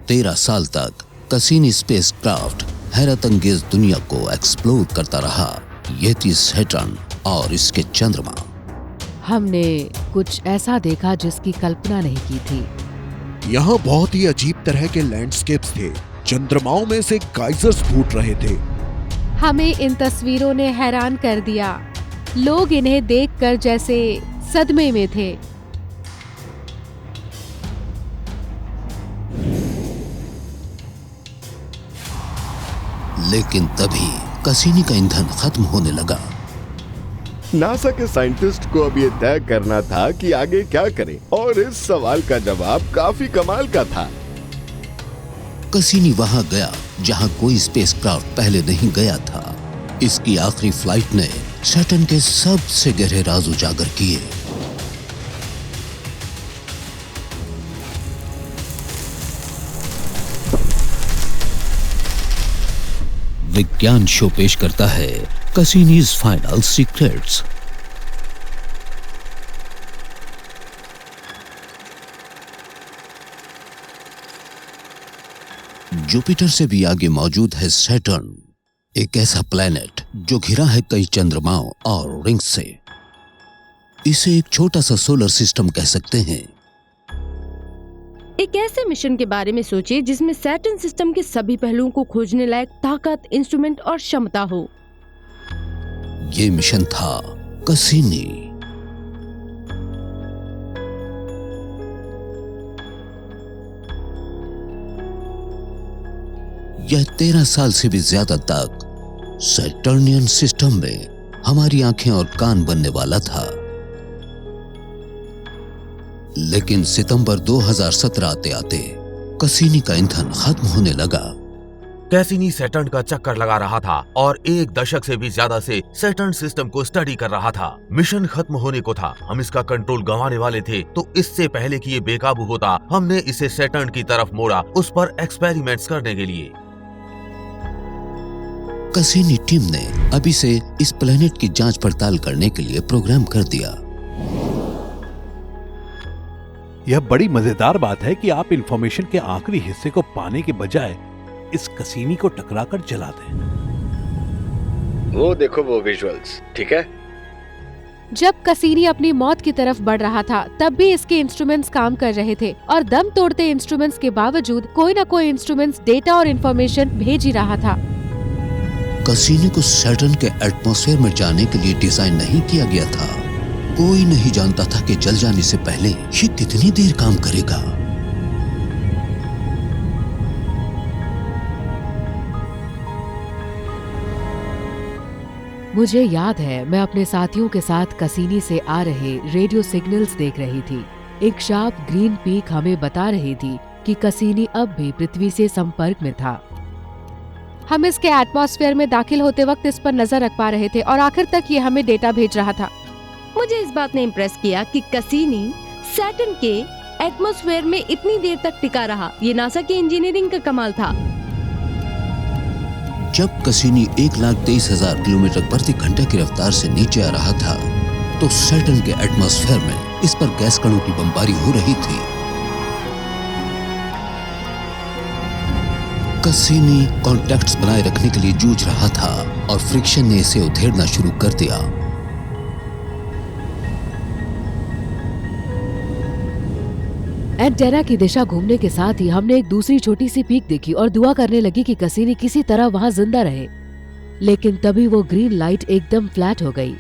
13 साल तक Cassini spacecraft हैरत अंगेज दुनिया को एक्सप्लोर करता रहा। ये थी सैटर्न और इसके चंद्रमा। हमने कुछ ऐसा देखा जिसकी कल्पना नहीं की थी। यहाँ बहुत ही अजीब तरह के लैंडस्केप्स थे। चंद्रमाओं में से गाइजर्स फूट रहे थे। हमें इन तस्वीरों ने हैरान कर दिया। लोग इन्हें देखकर जैसे सदमे में थे। लेकिन तभी कैसिनी का ईंधन खत्म होने लगा। नासा के साइंटिस्ट को अब ये तय करना था कि आगे क्या करें, और इस सवाल का जवाब काफी कमाल का था। कैसिनी वहां गया जहां कोई स्पेसक्राफ्ट पहले नहीं गया था। इसकी आखिरी फ्लाइट ने सैटर्न के सबसे गहरे राज उजागर किए। विज्ञान शो पेश करता है कैसिनीज फाइनल सीक्रेट्स। जुपिटर से भी आगे मौजूद है सैटर्न, एक ऐसा प्लैनेट जो घिरा है कई चंद्रमाओं और रिंग्स से। इसे एक छोटा सा सोलर सिस्टम कह सकते हैं। एक ऐसे मिशन के बारे में सोचिए जिसमें सैटर्न सिस्टम के सभी पहलुओं को खोजने लायक ताकत, इंस्ट्रूमेंट और क्षमता हो। ये मिशन था कैसिनी। यह 13 साल से भी ज्यादा तक सैटर्नियन सिस्टम में हमारी आंखें और कान बनने वाला था। लेकिन सितंबर 2017 आते आते कैसिनी का ईंधन खत्म होने लगा। कैसिनी सैटर्न का चक्कर लगा रहा था और 1 दशक से भी ज्यादा से सैटर्न सिस्टम को स्टडी कर रहा था। मिशन खत्म होने को था, हम इसका कंट्रोल गंवाने वाले थे। तो इससे पहले कि ये बेकाबू होता, हमने इसे सैटर्न की तरफ मोड़ा, उस पर एक्सपेरिमेंट्स करने के लिए। कैसिनी टीम ने अभी से इस प्लेनेट की जांच पड़ताल करने के लिए प्रोग्राम कर दिया। यह बड़ी मजेदार बात है कि आप इंफॉर्मेशन के आखिरी हिस्से को पाने के बजाय इस कैसिनी को टकराकर जला दें। वो देखो वो विजुअल्स, ठीक है? जब कैसिनी अपनी मौत की तरफ बढ़ रहा था, तब भी इसके इंस्ट्रूमेंट्स काम कर रहे थे और दम तोड़ते इंस्ट्रूमेंट्स के बावजूद कोई न कोई इंस्ट्रूमेंट्स डेटा और इंफॉर्मेशन भेज ही रहा था। कैसिनी को सैटर्न के एटमॉस्फेयर में जाने के लिए डिजाइन नहीं किया गया था। कोई नहीं जानता था कि जल जाने से पहले ये कितनी देर काम करेगा। मुझे याद है, मैं अपने साथियों के साथ कैसिनी से आ रहे रेडियो सिग्नल्स देख रही थी। एक शार्प ग्रीन पीक हमें बता रही थी कि कैसिनी अब भी पृथ्वी से संपर्क में था। हम इसके एटमॉस्फेयर में दाखिल होते वक्त इस पर नजर रख पा रहे थे और आखिर तक ये हमें डेटा भेज रहा था। मुझे इस बात ने इम्प्रेस किया कि कैसिनी सैटर्न के एटमॉस्फेयर में इतनी देर तक टिका रहा। ये नासा की इंजीनियरिंग का कमाल था। जब कैसिनी 1,23,000 किलोमीटर प्रति घंटे की रफ्तार से नीचे आ रहा था, तो सैटर्न के एटमॉस्फेयर में इस पर गैस कणों की बमबारी हो रही थी। कैसिनी कॉन्टैक्ट्स बनाए रखने के लिए जूझ रहा था और फ्रिक्शन ने इसे उधेड़ना शुरू कर दिया। एंटेना की दिशा घूमने के साथ ही हमने एक दूसरी छोटी सी पीक देखी और दुआ करने लगी कि कैसिनी किसी तरह वहां जिंदा रहे। लेकिन तभी वो ग्रीन लाइट एकदम फ्लैट हो गई।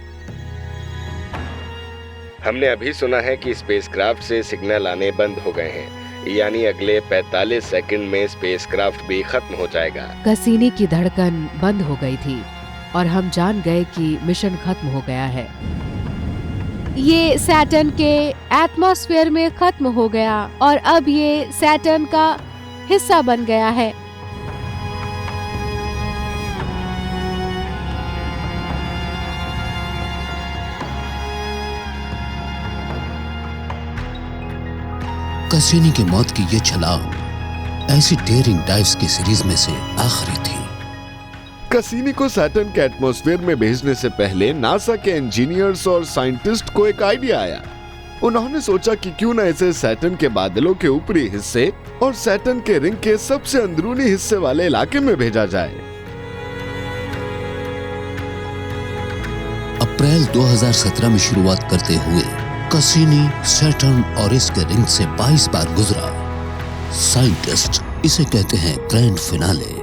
हमने अभी सुना है कि स्पेसक्राफ्ट से सिग्नल आने बंद हो गए हैं, यानी अगले 45 सेकंड में स्पेसक्राफ्ट भी खत्म हो जाएगा। कैसिनी की धड़कन बंद हो गई थी और हम जान गए कि मिशन खत्म हो गया है। ये सैटर्न के एटमॉस्फेयर में खत्म हो गया और अब ये सैटर्न का हिस्सा बन गया है। कैसिनी की मौत की ये छलांग ऐसी डेयरिंग डाइव्स की सीरीज में से आखिरी थी। कैसिनी को सैटर्न के एटमॉस्फेयर में भेजने से पहले नासा के इंजीनियर्स और साइंटिस्ट को एक आइडिया आया। उन्होंने सोचा कि क्यों न इसे सैटर्न के बादलों के ऊपरी हिस्से और सैटर्न के रिंग के सबसे अंदरूनी हिस्से वाले इलाके में भेजा जाए। अप्रैल 2017 में शुरुआत करते हुए कैसिनी सैटर्न और इसके रिंग से 22 बार गुजरा। साइंटिस्ट इसे कहते हैं ग्रैंड फिनाले।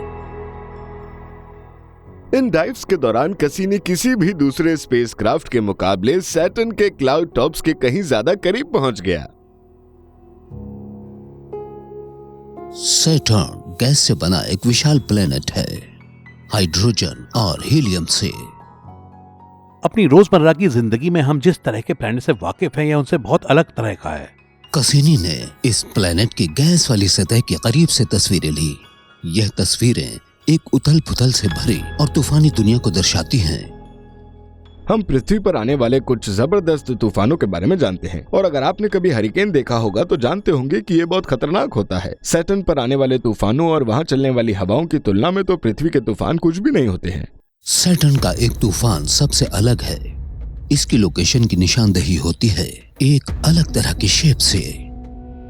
इन डाइव्स के दौरान कैसिनी किसी भी दूसरे स्पेसक्राफ्ट के मुकाबले सैटर्न के क्लाउड टॉप्स के कहीं ज्यादा करीब पहुंच गया। सैटर्न गैस से बना एक विशाल प्लेनेट है, हाइड्रोजन और हीलियम से। अपनी रोजमर्रा की जिंदगी में हम जिस तरह के प्लैनेट से वाकिफ हैं, यह उनसे बहुत अलग तरह का है। कैसिनी ने इस प्लेनेट की गैस वाली सतह के करीब से तस्वीरें ली। यह तस्वीरें एक उथल पुथल से भरी और तूफानी दुनिया को दर्शाती हैं। हम पृथ्वी पर आने वाले कुछ जबरदस्त तूफानों के बारे में जानते हैं, और अगर आपने कभी हरिकेन देखा होगा तो जानते होंगे कि ये बहुत खतरनाक होता है। सैटर्न पर आने वाले तूफानों और वहाँ चलने वाली हवाओं की तुलना में तो पृथ्वी के तूफान कुछ भी नहीं होते हैं। सैटर्न का एक तूफान सबसे अलग है। इसकी लोकेशन की निशानदेही होती है एक अलग तरह की शेप से।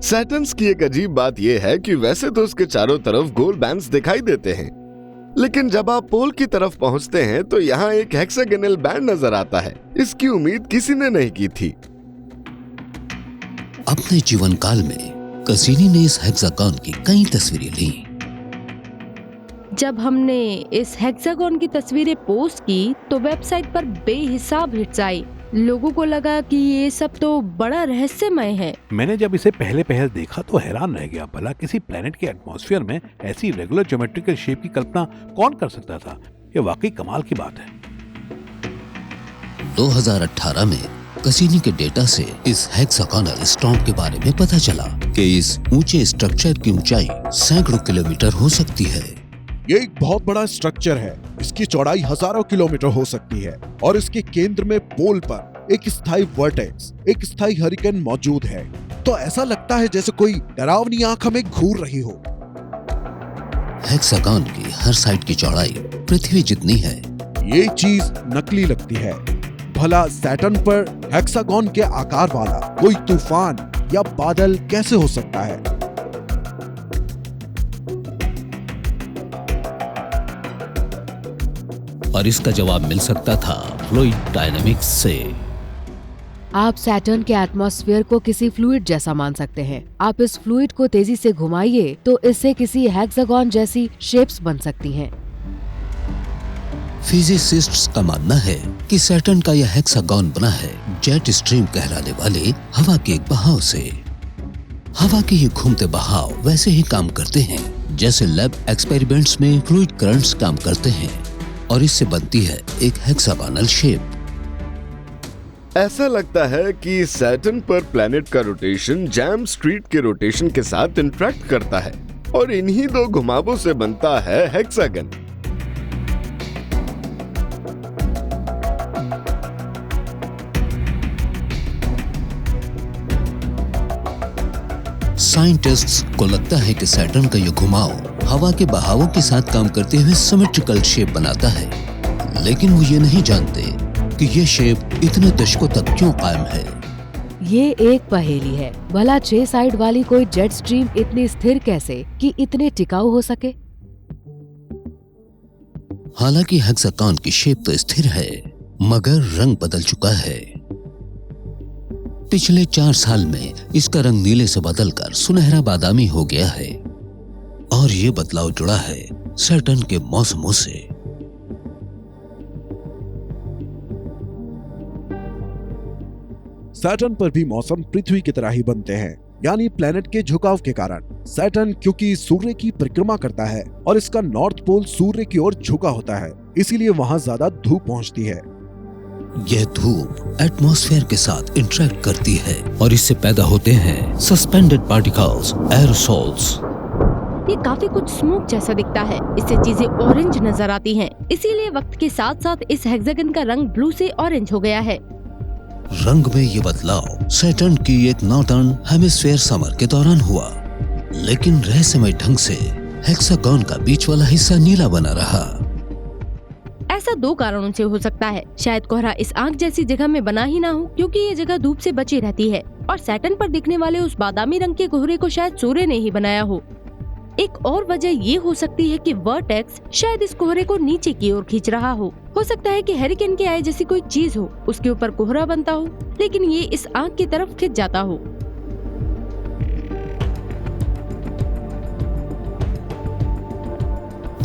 सैटर्न की एक अजीब बात यह है कि वैसे तो उसके चारों तरफ गोल बैंड्स दिखाई देते हैं, लेकिन जब आप पोल की तरफ पहुंचते हैं तो यहाँ एक हेक्सागोनल बैंड नजर आता है। इसकी उम्मीद किसी ने नहीं की थी। अपने जीवन काल में कैसिनी ने इस हेक्सागोन की कई तस्वीरें ली। जब हमने इस हेक्सागोन की तस्वीरें पोस्ट की तो वेबसाइट पर बेहिसाब हिट्स आई। लोगों को लगा कि ये सब तो बड़ा रहस्यमय है। मैंने जब इसे पहले देखा तो हैरान रह गया। भला किसी प्लेनेट के एटमॉस्फेयर में ऐसी रेगुलर ज्योमेट्रिकल शेप की कल्पना कौन कर सकता था? ये वाकई कमाल की बात है। 2018 में कैसिनी के डेटा से इस हेक्सागोनल स्टॉर्म के बारे में पता चला कि इस ऊंचे स्ट्रक्चर की ऊंचाई सैकड़ों किलोमीटर हो सकती है। ये एक बहुत बड़ा स्ट्रक्चर है। इसकी चौड़ाई हजारों किलोमीटर हो सकती है और इसके केंद्र में पोल पर एक स्थायी वर्टेक्स, एक स्थायी हरिकेन मौजूद है। तो ऐसा लगता है जैसे कोई डरावनी आंख हमें घूर रही हो। हेक्सागोन की हर साइड की चौड़ाई पृथ्वी जितनी है। ये चीज नकली लगती है। भला सैटर्न पर हेक्सागोन के आकार वाला कोई तूफान या बादल कैसे हो सकता है? और इसका जवाब मिल सकता था फ्लूइड डायनामिक्स से। आप सैटर्न के एटमॉस्फेयर को किसी फ्लूइड जैसा मान सकते हैं। आप इस फ्लूइड को तेजी से घुमाइए तो इससे किसी हेक्सागोन जैसी शेप्स बन सकती हैं। फिजिसिस्ट्स का मानना है कि सैटर्न का यह हेक्सागोन बना है जेट स्ट्रीम कहलाने वाले हवा के एक बहाव से। हवा के ये घूमते बहाव वैसे ही काम करते हैं जैसे लैब एक्सपेरिमेंट्स में फ्लूइड करंट्स काम करते हैं, और इससे बनती है एक हेक्सागोनल शेप। ऐसा लगता है कि सैटर्न पर प्लैनेट का रोटेशन जैम स्ट्रीट के रोटेशन के साथ इंटरेक्ट करता है और इन्हीं दो घुमावों से बनता है हेक्सागन। साइंटिस्ट्स को लगता है कि सैटर्न का यह घुमाव हवा के बहावों के साथ काम करते हुए सिमेट्रिकल शेप बनाता है, लेकिन वो ये नहीं जानते कि ये शेप इतने दशकों तक क्यों कायम है। ये एक पहेली है। भला 6 साइड वाली कोई जेट स्ट्रीम इतनी स्थिर कैसे कि इतने टिकाऊ हो सके? हालांकि हेक्सागोन की शेप तो स्थिर है, मगर रंग बदल चुका है। पिछले 4 साल में इसका रंग नीले से बदलकर सुनहरा बादामी हो गया है, और ये बदलाव जुड़ा है सैटर्न के मौसमों से। सैटर्न पर भी मौसम पृथ्वी की तरह ही बनते हैं, यानी प्लेनेट के झुकाव के कारण। सैटर्न क्योंकि सूर्य की परिक्रमा करता है और इसका नॉर्थ पोल सूर्य की ओर झुका होता है, इसीलिए वहां ज्यादा धूप पहुंचती है। यह धूप एटमॉस्फेयर के साथ इंटरेक्ट करती है और इससे पैदा होते हैं सस्पेंडेड पार्टिकल्स, एरोसोल्स। ये काफी कुछ स्मोक जैसा दिखता है। इससे चीजें ऑरेंज नजर आती हैं। इसीलिए वक्त के साथ साथ इस हेक्सागन का रंग ब्लू से ऑरेंज हो गया है। रंग में ये बदलाव सैटर्न की एक नॉर्दर्न हेमिस्फीयर समर के दौरान हुआ, लेकिन रहस्यमय ढंग से हेक्सागन का बीच वाला हिस्सा नीला बना रहा। ऐसा 2 कारणों से हो सकता है। शायद कोहरा इस आंख जैसी जगह में बना ही ना हो, क्योंकि ये जगह धूप से बची रहती है, और सैटर्न पर दिखने वाले उस बादामी रंग के कोहरे को शायद सूर्य ने ही बनाया हो। एक और वजह ये हो सकती है कि वर्टेक्स शायद इस कोहरे को नीचे की ओर खींच रहा हो सकता है कि हरिकेन के आए जैसी कोई चीज हो, उसके ऊपर कोहरा बनता हो, लेकिन ये इस आंख की तरफ खिंच जाता हो।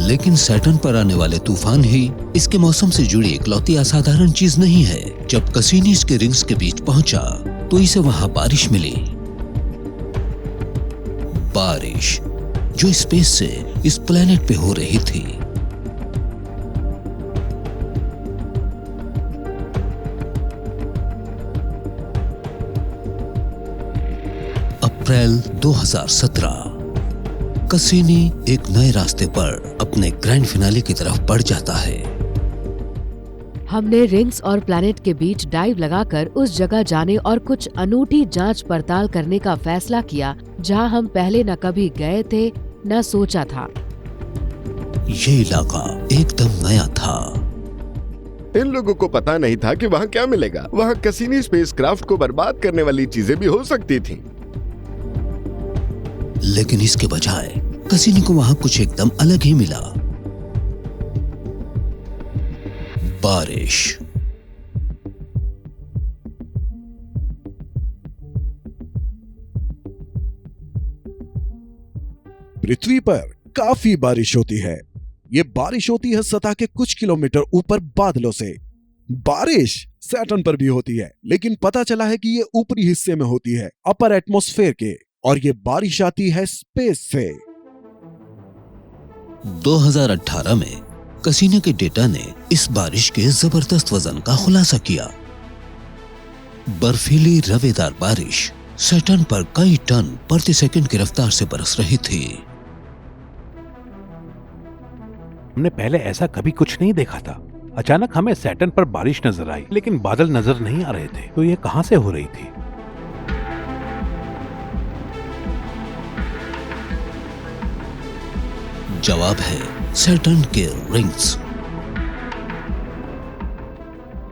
लेकिन सैटर्न पर आने वाले तूफान ही इसके मौसम से जुड़ी इकलौती असाधारण चीज नहीं है। जब कसीनी इसके रिंग्स के बीच पहुंचा तो इसे वहां बारिश मिली, बारिश जो स्पेस से इस प्लेनेट पे हो रही थी। अप्रैल 2017 कसीनी एक नए रास्ते पर अपने ग्रैंड फिनाले की तरफ बढ़ जाता है। हमने रिंग्स और प्लैनेट के बीच डाइव लगाकर उस जगह जाने और कुछ अनूठी जांच पड़ताल करने का फैसला किया जहां हम पहले न कभी गए थे न सोचा था। ये इलाका एकदम नया था। इन लोगों को पता नहीं था कि वहाँ क्या मिलेगा। वहाँ कसीनी स्पेसक्राफ्ट को बर्बाद करने वाली चीजें भी हो सकती थीं। लेकिन इसके बजाय कसीनी को वहां कुछ एकदम अलग ही मिला। बारिश। पृथ्वी पर काफी बारिश होती है। ये बारिश होती है सतह के कुछ किलोमीटर ऊपर बादलों से। बारिश सैटर्न पर भी होती है, लेकिन पता चला है कि ये ऊपरी हिस्से में होती है, अपर एटमॉस्फेयर के, और ये बारिश आती है स्पेस से। 2018 में कसीनी के डेटा ने इस बारिश के जबरदस्त वजन का खुलासा किया। बर्फीली रवेदार बारिश सैटर्न पर कई टन प्रति सेकंड की रफ्तार से बरस रही थी। हमने पहले ऐसा कभी कुछ नहीं देखा था। अचानक हमें सैटर्न पर बारिश नजर आई, लेकिन बादल नजर नहीं आ रहे थे। तो ये कहां से हो रही थी? जवाब है सैटर्न के रिंग्स।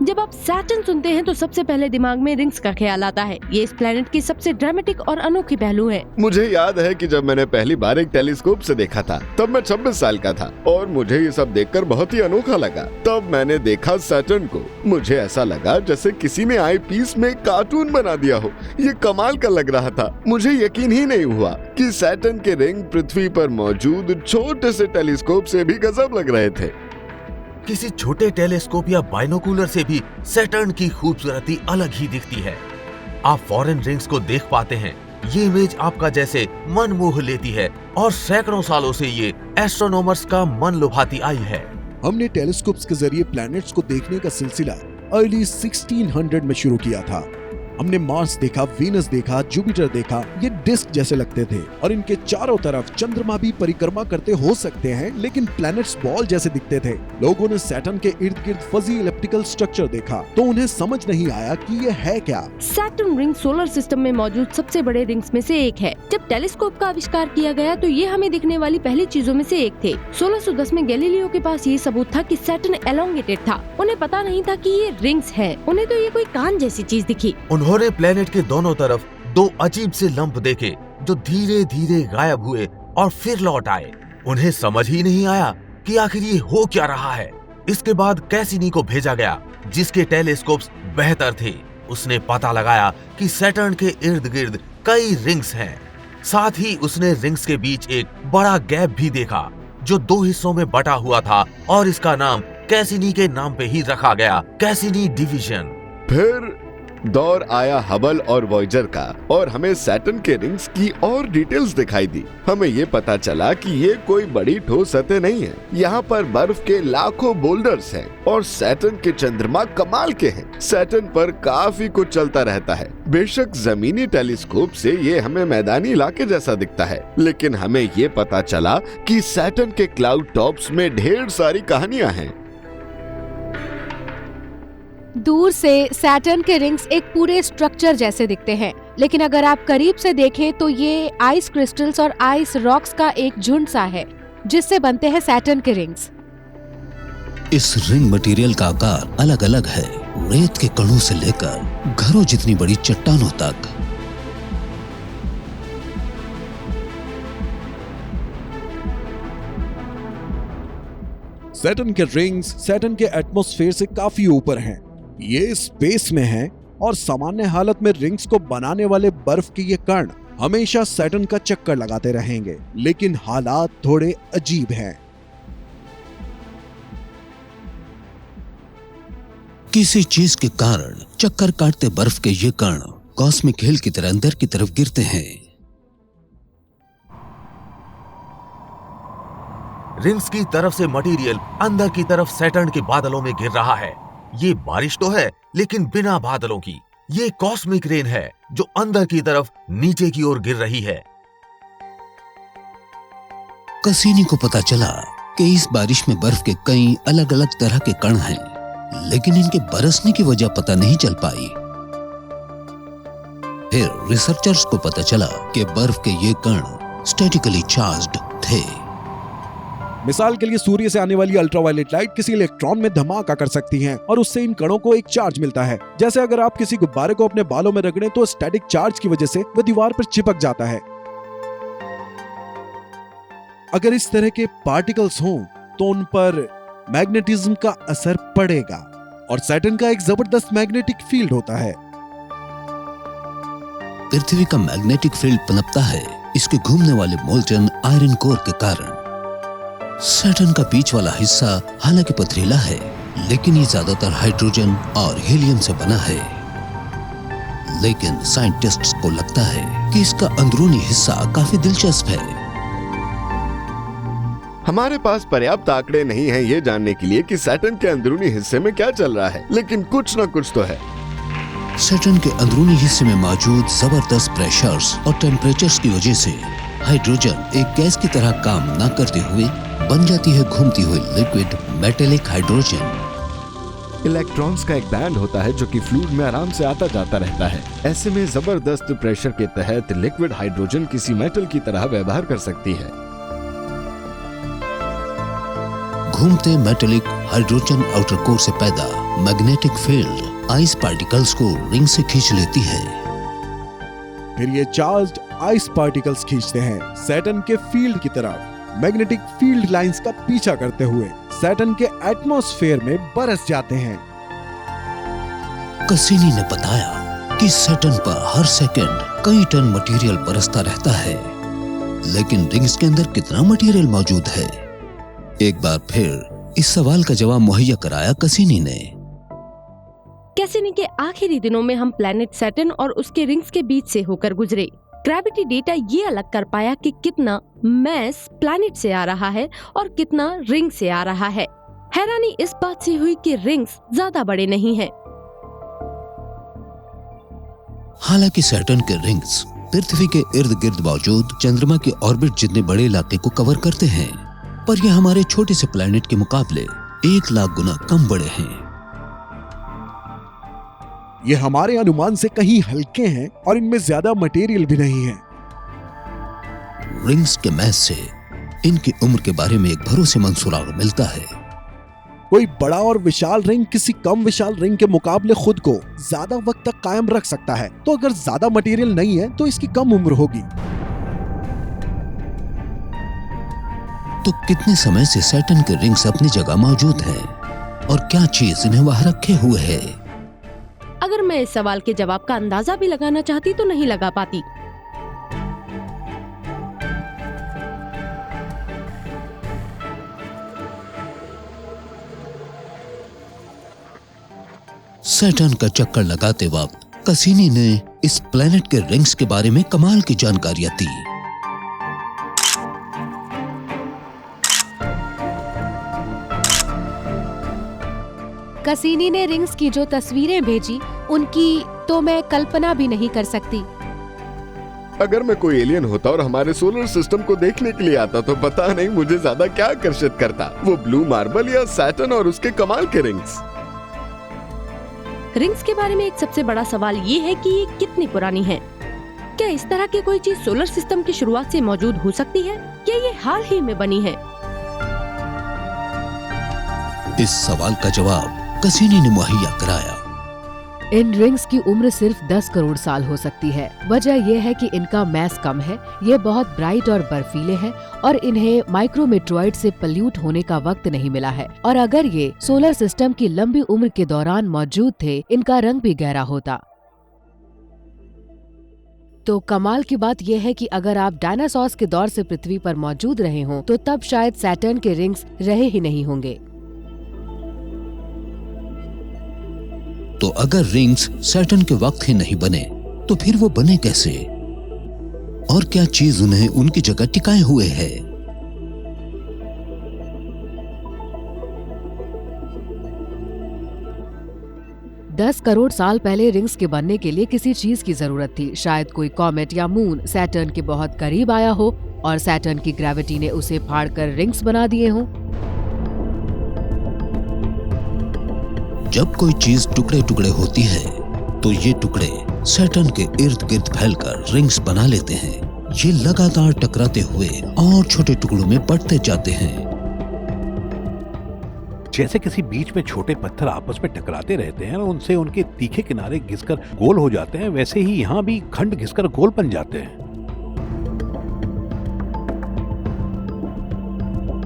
जब आप सैटर्न सुनते हैं तो सबसे पहले दिमाग में रिंग्स का ख्याल आता है। ये इस प्लेनेट की सबसे ड्रामेटिक और अनोखी पहलू है। मुझे याद है कि जब मैंने पहली बार एक टेलीस्कोप से देखा था तब मैं 26 साल का था और मुझे ये सब देखकर बहुत ही अनोखा लगा। तब मैंने देखा सैटर्न को। मुझे ऐसा लगा जैसे किसी ने आई पीस में कार्टून बना दिया हो। ये कमाल का लग रहा था। मुझे यकीन ही नहीं हुआ कि सैटर्न के रिंग पृथ्वी पर मौजूद छोटे से टेलीस्कोप से भी गजब लग रहे थे। किसी छोटे टेलीस्कोप या बाइनोकुलर से भी सैटर्न की खूबसूरती अलग ही दिखती है। आप फॉरेन रिंग्स को देख पाते हैं। ये इमेज आपका जैसे मन मोह लेती है और सैकड़ों सालों से ये एस्ट्रोनॉमर्स का मन लुभाती आई है। हमने टेलीस्कोप्स के जरिए प्लैनेट्स को देखने का सिलसिला अर्ली 1600 में शुरू किया था। हमने मार्स देखा, वीनस देखा, जुपिटर देखा। ये डिस्क जैसे लगते थे और इनके चारों तरफ चंद्रमा भी परिक्रमा करते हो सकते हैं, लेकिन प्लैनेट्स बॉल जैसे दिखते थे। लोगों ने सैटर्न के इर्द गिर्द फजी इलेप्टिकल स्ट्रक्चर देखा तो उन्हें समझ नहीं आया कि ये है क्या। सैटर्न रिंग सोलर सिस्टम में मौजूद सबसे बड़े रिंग्स में से एक है। जब टेलीस्कोप का आविष्कार किया गया तो ये हमें दिखने वाली पहली चीजों में से एक थे। 1610 में गैलीलियो के पास ये सबूत था कि सैटर्न एलोंगेटेड था। उन्हें पता नहीं था कि ये रिंग्स है। उन्हें तो ये कोई कान जैसी चीज दिखी। उन्होंने प्लेनेट के दोनों तरफ 2 अजीब से लंप देखे जो धीरे धीरे गायब हुए और फिर लौट आए। उन्हें समझ ही नहीं आया कि आखिर ये हो क्या रहा है। इसके बाद कैसिनी को भेजा गया जिसके टेलीस्कोप्स बेहतर थे। उसने पता लगाया कि सैटर्न के इर्द गिर्द कई रिंग्स हैं। साथ ही उसने रिंग्स के बीच एक बड़ा गैप भी देखा जो 2 हिस्सों में बटा हुआ था और इसका नाम कैसिनी के नाम पे ही रखा गया, कैसिनी डिवीजन। फिर दौर आया हबल और वॉयेजर का और हमें सैटर्न के रिंग्स की और डिटेल्स दिखाई दी। हमें ये पता चला कि ये कोई बड़ी ठोस सतह नहीं है। यहाँ पर बर्फ के लाखों बोल्डर्स हैं और सैटर्न के चंद्रमा कमाल के हैं। सैटर्न पर काफी कुछ चलता रहता है। बेशक जमीनी टेलीस्कोप से ये हमें मैदानी इलाके जैसा दिखता है, लेकिन हमें ये पता चला कि सैटर्न के क्लाउड टॉप्स में ढेर सारी कहानियां हैं। दूर से सैटर्न के रिंग्स एक पूरे स्ट्रक्चर जैसे दिखते हैं, लेकिन अगर आप करीब से देखें तो ये आइस क्रिस्टल्स और आइस रॉक्स का एक झुंड सा है जिससे बनते हैं सैटर्न के रिंग्स। इस रिंग मटेरियल का आकार अलग अलग है, रेत के कणों से लेकर घरों जितनी बड़ी चट्टानों तक। सैटर्न के रिंग्स सैटर्न के एटमॉस्फेयर से काफी ऊपर हैं। ये स्पेस में हैं और सामान्य हालत में रिंग्स को बनाने वाले बर्फ के ये कण हमेशा सैटर्न का चक्कर लगाते रहेंगे, लेकिन हालात थोड़े अजीब हैं। किसी चीज के कारण चक्कर काटते बर्फ के ये कण कॉस्मिक हिल की तरह अंदर की तरफ गिरते हैं। रिंग्स की तरफ से मटेरियल अंदर की तरफ सैटर्न के बादलों में गिर रहा है। ये बारिश तो है, लेकिन बिना बादलों की। ये कॉस्मिक रेन है जो अंदर की तरफ नीचे की ओर गिर रही है। कसीनी को पता चला कि इस बारिश में बर्फ के कई अलग अलग तरह के कण हैं, लेकिन इनके बरसने की वजह पता नहीं चल पाई। फिर रिसर्चर्स को पता चला कि बर्फ के ये कण स्टैटिकली चार्ज्ड थे। मिसाल के लिए सूर्य से आने वाली अल्ट्रावायलेट लाइट किसी इलेक्ट्रॉन में धमाका कर सकती है और उससे इन कणों को एक चार्ज मिलता है। जैसे अगर आप किसी गुब्बारे को अपने बालों में रगड़ें तो स्टैटिक चार्ज की वजह से वह दीवार पर चिपक जाता है। अगर इस तरह के पार्टिकल्स हों तो उन पर मैग्नेटिज्म का असर पड़ेगा और सैटर्न का एक जबरदस्त मैग्नेटिक फील्ड होता है। पृथ्वी का मैग्नेटिक फील्ड पनपता है इसके घूमने वाले मोल्टन आयरन कोर के कारण। सैटर्न का बीच वाला हिस्सा हालांकि पथरीला है, लेकिन ये ज्यादातर हाइड्रोजन और हीलियम से बना है। लेकिन साइंटिस्ट्स को लगता है कि इसका अंदरूनी हिस्सा काफी दिलचस्प है। हमारे पास पर्याप्त आंकड़े नहीं हैं ये जानने के लिए कि सैटर्न के अंदरूनी हिस्से में क्या चल रहा है, लेकिन कुछ न कुछ तो है। सैटर्न के अंदरूनी हिस्से में मौजूद जबरदस्त प्रेशर्स और टेम्परेचर्स की वजह से हाइड्रोजन एक गैस की तरह काम न करते हुए बन जाती है घूमती हुई लिक्विड मेटेलिक हाइड्रोजन। इलेक्ट्रॉन्स का एक बैंड होता है जो कि फ्लूइड में आराम से आता जाता रहता है। ऐसे में जबरदस्त प्रेशर के तहत लिक्विड हाइड्रोजन किसी मेटल की तरह व्यवहार कर सकती है। घूमते मेटेलिक हाइड्रोजन आउटर कोर से पैदा मैग्नेटिक फील्ड आइस पार्टिकल्स को रिंग से खींच लेती है। फिर ये चार्ज्ड आइस पार्टिकल्स खींचते हैं सैटर्न के फील्ड की तरफ। मैग्नेटिक फील्ड लाइंस का पीछा करते हुए सैटर्न के एटमॉस्फेयर में बरस जाते हैं। कसीनी ने बताया कि सैटर्न पर हर सेकंड कई टन मटेरियल बरसता रहता है, लेकिन रिंग्स के अंदर कितना मटेरियल मौजूद है? एक बार फिर इस सवाल का जवाब मुहैया कराया कसीनी ने। कैसिनी के आखिरी दिनों में हम प्लैनेट सैटर्न और उसके रिंग्स के बीच से होकर गुजरे। ग्रेविटी डेटा ये अलग कर पाया कि कितना मैस प्लैनेट से आ रहा है और कितना रिंग से आ रहा है। हैरानी इस बात से हुई कि रिंग्स ज्यादा बड़े नहीं हैं। हालांकि सैटर्न के रिंग्स पृथ्वी के इर्द गिर्द मौजूद चंद्रमा के ऑर्बिट जितने बड़े इलाके को कवर करते हैं, पर यह हमारे छोटे से प्लैनेट के मुकाबले 1 लाख गुना कम बड़े हैं। ये हमारे अनुमान से कहीं हल्के हैं और इनमें ज्यादा मटेरियल भी नहीं है। रिंग्स के मैस से इनकी उम्र के बारे में एक भरोसेमंद सुराग मिलता है। कोई बड़ा और विशाल रिंग किसी कम विशाल रिंग के मुकाबले खुद को ज्यादा वक्त तक कायम रख सकता है, तो अगर ज्यादा मटेरियल नहीं है तो इसकी कम उम्र होगी। तो कितने समय से सैटर्न के रिंग्स अपनी जगह मौजूद हैं और क्या चीज इन्हें वहां रखे हुए है? अगर मैं इस सवाल के जवाब का अंदाजा भी लगाना चाहती तो नहीं लगा पाती। सैटर्न का चक्कर लगाते वक्त कसीनी ने इस प्लेनेट के रिंग्स के बारे में कमाल की जानकारियां दी। कसीनी ने रिंग्स की जो तस्वीरें भेजी उनकी तो मैं कल्पना भी नहीं कर सकती। अगर मैं कोई एलियन होता और हमारे सोलर सिस्टम को देखने के लिए आता तो पता नहीं मुझे ज्यादा क्या आकर्षित करता, वो ब्लू मार्बल या सैटर्न और उसके कमाल के रिंग्स। रिंग्स के बारे में एक सबसे बड़ा सवाल ये है कि ये कितनी पुरानी है। क्या इस तरह की कोई चीज सोलर सिस्टम की शुरुआत से मौजूद हो सकती है या ये हाल ही में बनी है? इस सवाल का जवाब कसीनी ने मुहैया कराया। इन रिंग्स की उम्र सिर्फ 10 करोड़ साल हो सकती है। वजह यह है कि इनका मैस कम है, ये बहुत ब्राइट और बर्फीले हैं और इन्हें माइक्रोमेट्रॉइड से पल्यूट होने का वक्त नहीं मिला है। और अगर ये सोलर सिस्टम की लंबी उम्र के दौरान मौजूद थे, इनका रंग भी गहरा होता। तो कमाल की बात यह है कि अगर आप डायनासोर्स के दौर से पृथ्वी पर मौजूद रहे हों, तो तब शायद सैटर्न के रिंग्स रहे ही नहीं होंगे। तो अगर रिंग्स सैटर्न के वक्त ही नहीं बने, तो फिर वो बने कैसे? और क्या चीज उन्हें उनकी जगह टिकाए हुए है? दस करोड़ साल पहले रिंग्स के बनने के लिए किसी चीज की जरूरत थी। शायद कोई कॉमेट या मून सैटर्न के बहुत करीब आया हो और सैटर्न की ग्रेविटी ने उसे फाड़कर रिंग्स बना दिए हों। जब कोई चीज टुकड़े टुकड़े होती है, तो ये टुकड़े सैटर्न के इर्द गिर्द फैलकर रिंग्स बना लेते हैं। ये लगातार टकराते हुए और छोटे टुकड़ों में बढ़ते जाते हैं। जैसे किसी बीच में छोटे पत्थर आपस में टकराते रहते हैं और उनसे उनके तीखे किनारे घिसकर गोल हो जाते हैं, वैसे ही यहाँ भी खंड घिसकर गोल बन जाते हैं।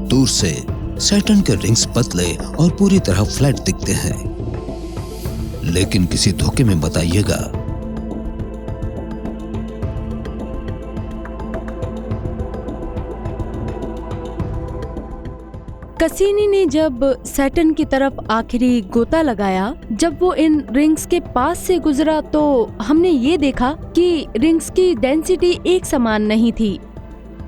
दूर से सैटर्न के रिंग्स पतले और पूरी तरह फ्लैट दिखते हैं, लेकिन किसी धोखे में बताइएगा, कसीनी ने जब सैटर्न की तरफ आखिरी गोता लगाया, जब वो इन रिंग्स के पास से गुजरा, तो हमने ये देखा कि रिंग्स की डेंसिटी एक समान नहीं थी।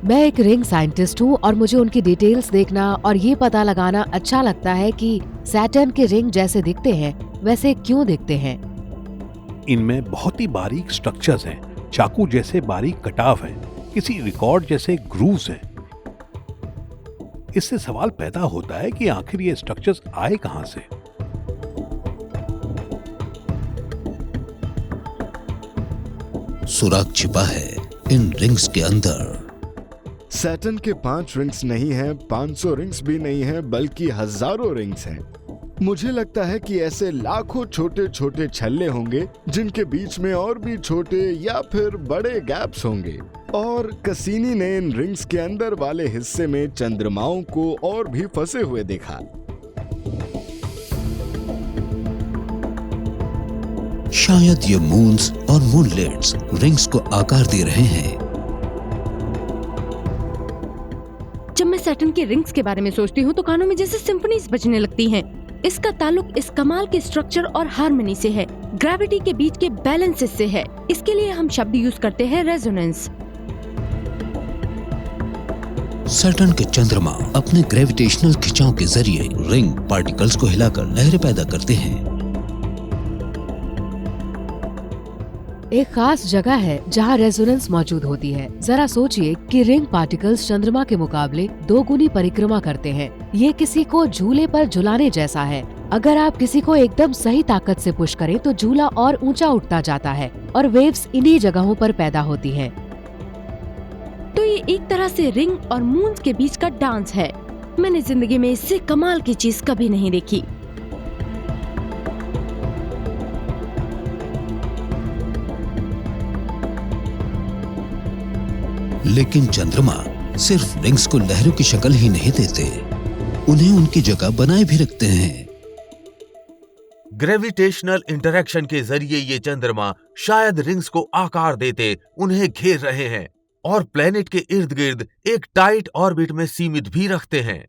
मैं एक रिंग साइंटिस्ट हूँ और मुझे उनकी डिटेल्स देखना और ये पता लगाना अच्छा लगता है कि सैटर्न के रिंग जैसे दिखते हैं वैसे क्यों दिखते हैं। इनमें बहुत ही बारीक स्ट्रक्चर्स हैं, चाकू जैसे बारीक कटाव हैं, किसी रिकॉर्ड जैसे ग्रूव्स हैं। इससे सवाल पैदा होता है कि आखिर ये स्ट्रक्चर्स आए कहां से। सुराग छिपा है इन रिंग्स के अंदर। सैटर्न के 5 रिंग्स नहीं हैं, 500 रिंग्स भी नहीं हैं, बल्कि हजारों रिंग्स हैं। मुझे लगता है कि ऐसे लाखों छोटे छोटे छल्ले होंगे जिनके बीच में और भी छोटे या फिर बड़े गैप्स होंगे। और कसीनी ने इन रिंग्स के अंदर वाले हिस्से में चंद्रमाओं को और भी फंसे हुए देखा। शायद ये मून्स और मूनलेट्स रिंग्स को आकार दे रहे हैं। जब मैं सैटर्न के रिंग्स के बारे में सोचती हूँ तो कानों में जैसे सिम्फनीज बजने लगती हैं। इसका ताल्लुक इस कमाल के स्ट्रक्चर और हार्मनी से है, ग्रेविटी के बीच के बैलेंसेस से है। इसके लिए हम शब्द यूज करते हैं रेजोनेंस। सैटर्न के चंद्रमा अपने ग्रेविटेशनल खिंचाव के जरिए रिंग पार्टिकल्स को हिलाकर लहरें पैदा करते हैं। एक खास जगह है जहाँ रेजोनेंस मौजूद होती है। जरा सोचिए कि रिंग पार्टिकल्स चंद्रमा के मुकाबले 2 गुनी परिक्रमा करते हैं। ये किसी को झूले पर झुलाने जैसा है। अगर आप किसी को एकदम सही ताकत से पुश करें तो झूला और ऊंचा उठता जाता है और वेव्स इन्हीं जगहों पर पैदा होती हैं। तो ये एक तरह से रिंग और मून के बीच का डांस है। मैंने जिंदगी में इससे कमाल की चीज कभी नहीं देखी। लेकिन चंद्रमा सिर्फ रिंग्स को लहरों की शक्ल ही नहीं देते, उन्हें उनकी जगह बनाए भी रखते हैं। ग्रेविटेशनल इंटरेक्शन के जरिए ये चंद्रमा शायद रिंग्स को आकार देते उन्हें घेर रहे हैं और प्लेनेट के इर्द गिर्द एक टाइट ऑर्बिट में सीमित भी रखते हैं।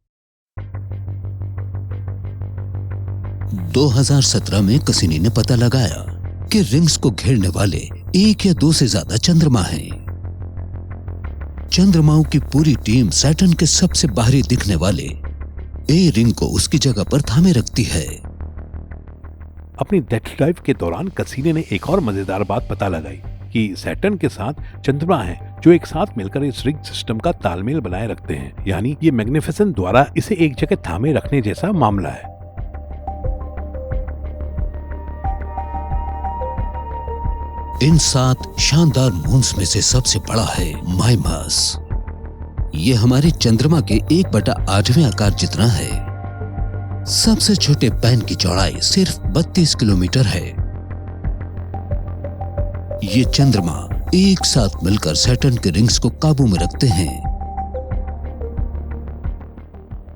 2017 में कसीनी ने पता लगाया कि रिंग्स को घेरने वाले 1 या 2 से ज्यादा चंद्रमा हैं। चंद्रमाओं की पूरी टीम सैटर्न के सबसे बाहरी दिखने वाले ए रिंग को उसकी जगह पर थामे रखती है। अपनी डेथ डाइव के दौरान कसीने ने एक और मजेदार बात पता लगाई कि सैटर्न के साथ चंद्रमा हैं जो एक साथ मिलकर इस रिंग सिस्टम का तालमेल बनाए रखते हैं। यानी ये मैग्निफिसेंट द्वारा इसे एक जगह थामे रखने जैसा मामला है। इन 7 शानदार मून्स में से सबसे बड़ा है माइमस। ये हमारे चंद्रमा के 1/8वें आकार जितना है। सबसे छोटे पैन की चौड़ाई सिर्फ 32 किलोमीटर है। ये चंद्रमा एक साथ मिलकर सैटर्न के रिंग्स को काबू में रखते हैं।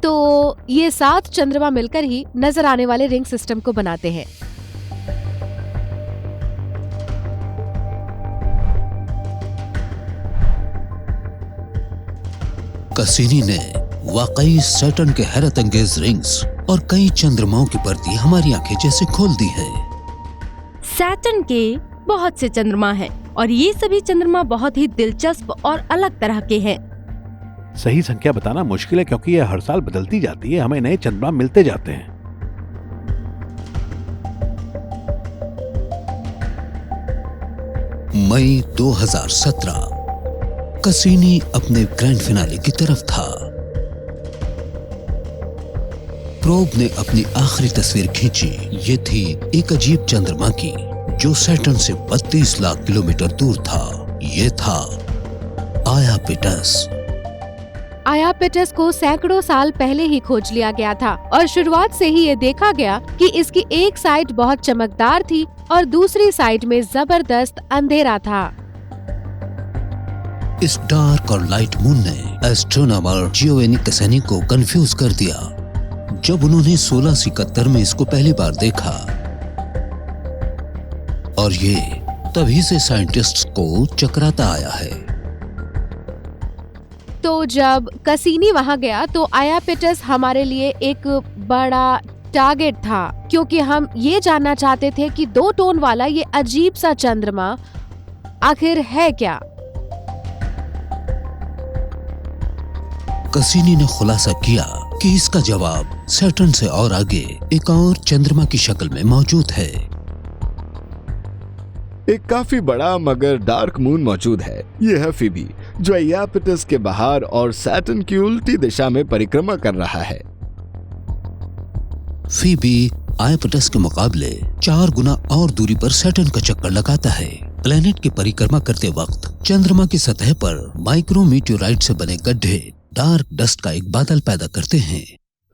तो ये 7 चंद्रमा मिलकर ही नजर आने वाले रिंग सिस्टम को बनाते हैं। कैसिनी ने वाकई सैटर्न के हैरत अंगेज रिंग्स और कई चंद्रमाओं की परतें हमारी आंखें जैसे खोल दी है। सैटर्न के बहुत से चंद्रमा हैं और ये सभी चंद्रमा बहुत ही दिलचस्प और अलग तरह के हैं। सही संख्या बताना मुश्किल है क्योंकि यह हर साल बदलती जाती है। हमें नए चंद्रमा मिलते जाते हैं। मई 2017 कैसिनी अपने ग्रैंड फिनाले की तरफ था। प्रोब ने अपनी आखिरी तस्वीर खींची। ये थी एक अजीब चंद्रमा की जो सैटर्न से 32 लाख किलोमीटर दूर था। ये था आयापेटस। आयापेटस को सैकड़ों साल पहले ही खोज लिया गया था और शुरुआत से ही ये देखा गया कि इसकी एक साइड बहुत चमकदार थी और दूसरी साइड में जबरदस्त अंधेरा था। इस डार्क और लाइट मून ने एस्ट्रोनॉमर जियोवेनी कैसिनी को कंफ्यूज कर दिया जब उन्होंने 1671 में इसको पहली बार देखा। और ये तभी से साइंटिस्ट्स को चकराता आया है। तो जब कैसिनी वहां गया तो आयापेटस हमारे लिए एक बड़ा टारगेट था, क्योंकि हम ये जानना चाहते थे कि 2 टोन वाला ये अजीब सा चंद्रमा आखिर है क्या। कैसिनी ने खुलासा किया कि इसका जवाब सैटर्न से और आगे एक और चंद्रमा की शक्ल में मौजूद है। एक काफी बड़ा मगर डार्क मून मौजूद है। यह है फीबी, जो आयापेटस के बाहर और सैटर्न की उल्टी दिशा में परिक्रमा कर रहा है। फीबी आयापेटस के मुकाबले 4 गुना और दूरी पर सैटर्न का चक्कर लगाता है। प्लेनेट की परिक्रमा करते वक्त चंद्रमा की सतह पर माइक्रोमीटियोराइट से बने गड्ढे डार्क डस्ट का एक बादल पैदा करते हैं।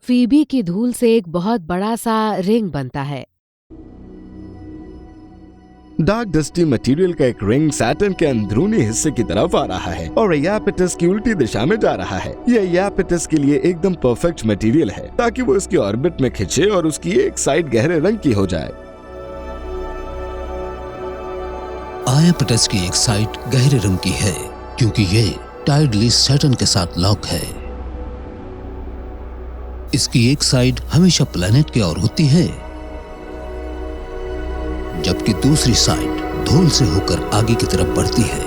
फीबी की धूल से एक बहुत बड़ा सा रिंग बनता है। डार्क डस्टी मटेरियल का एक रिंग सैटर्न के अंदरूनी हिस्से की तरफ आ रहा है और आयापेटस की उल्टी दिशा में जा रहा है। यह आयापेटस के लिए एकदम परफेक्ट मटेरियल है ताकि वो इसकी ऑर्बिट में खिंचे और उसकी एक साइड गहरे रंग की हो जाए। आयापेटस की एक साइड गहरे रंग की है क्योंकि ये टाइडली सैटर्न के साथ लॉक है। इसकी एक साइड हमेशा प्लेनेट की ओर होती है, जबकि दूसरी साइड धूल से होकर आगे की तरफ बढ़ती है।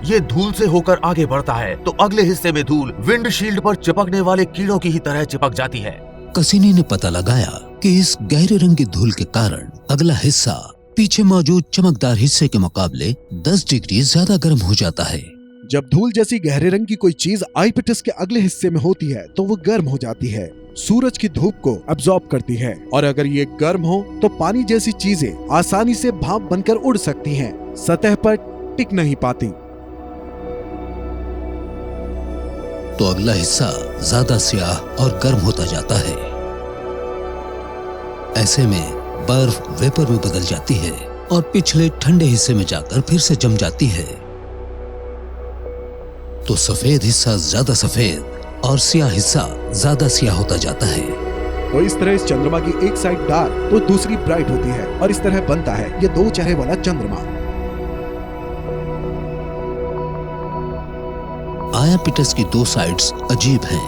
ये धूल से होकर आगे बढ़ता है तो अगले हिस्से में धूल विंडशील्ड पर चिपकने वाले कीड़ों की ही तरह चिपक जाती है। कैसिनी ने पता लगाया कि इस गहरे रंग की धूल के कारण अगला हिस्सा पीछे मौजूद चमकदार हिस्से के मुकाबले 10 डिग्री ज्यादा गर्म हो जाता है। जब धूल जैसी गहरे रंग की कोई चीज आयापेटस के अगले हिस्से में होती है तो वो गर्म हो जाती है, सूरज की धूप को अब्सॉर्ब करती है, और अगर ये गर्म हो तो पानी जैसी चीजें आसानी से भाप बनकर उड़ सकती हैं, सतह पर टिक नहीं पाती। तो अगला हिस्सा ज्यादा स्याह और गर्म होता जाता है। ऐसे में बर्फ वेपर में बदल जाती है और पिछले ठंडे हिस्से में जाकर फिर से जम जाती है। तो सफेद हिस्सा ज्यादा सफेद और स्याह हिस्सा ज्यादा स्याह होता जाता है। तो इस तरह इस चंद्रमा की एक साइड डार्क तो दूसरी ब्राइट होती है और इस तरह बनता है ये 2 चेहरे वाला चंद्रमा। आयापेटस की 2 साइड्स अजीब हैं,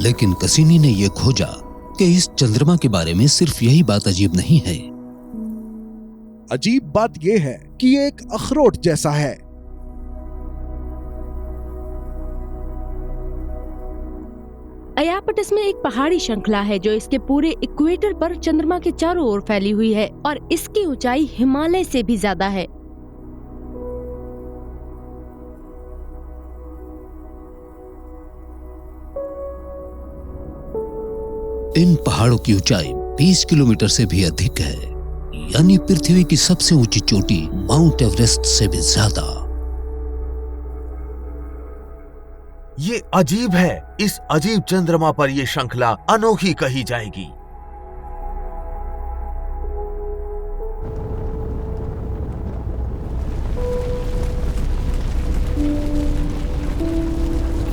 लेकिन कैसिनी ने यह खोजा कि इस चंद्रमा के बारे में सिर्फ यही बात अजीब नहीं है। अजीब बात यह है कि ये एक अखरोट जैसा है। आयापेटस में एक पहाड़ी श्रृंखला है जो इसके पूरे इक्वेटर पर चंद्रमा के चारों ओर फैली हुई है और इसकी ऊंचाई हिमालय से भी ज्यादा है। इन पहाड़ों की ऊंचाई 20 किलोमीटर से भी अधिक है, यानी पृथ्वी की सबसे ऊंची चोटी माउंट एवरेस्ट से भी ज्यादा। ये अजीब है। इस अजीब चंद्रमा पर ये श्रृंखला अनोखी कही जाएगी।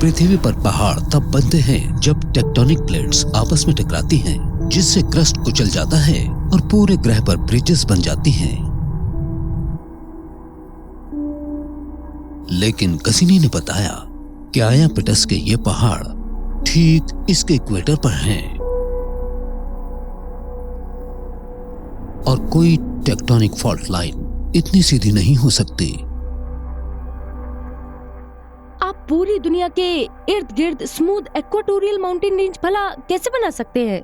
पृथ्वी पर पहाड़ तब बनते हैं जब टेक्टोनिक प्लेट्स आपस में टकराती हैं, जिससे क्रस्ट कुचल जाता है और पूरे ग्रह पर ब्रिजेस बन जाती हैं। लेकिन कसिनी ने बताया कि आयापेटस के ये पहाड़ ठीक इसके इक्वेटर पर हैं और कोई टेक्टोनिक फॉल्ट लाइन इतनी सीधी नहीं हो सकती। आप पूरी दुनिया के इर्द गिर्द स्मूथ इक्वेटोरियल माउंटेन रेंज भला कैसे बना सकते हैं?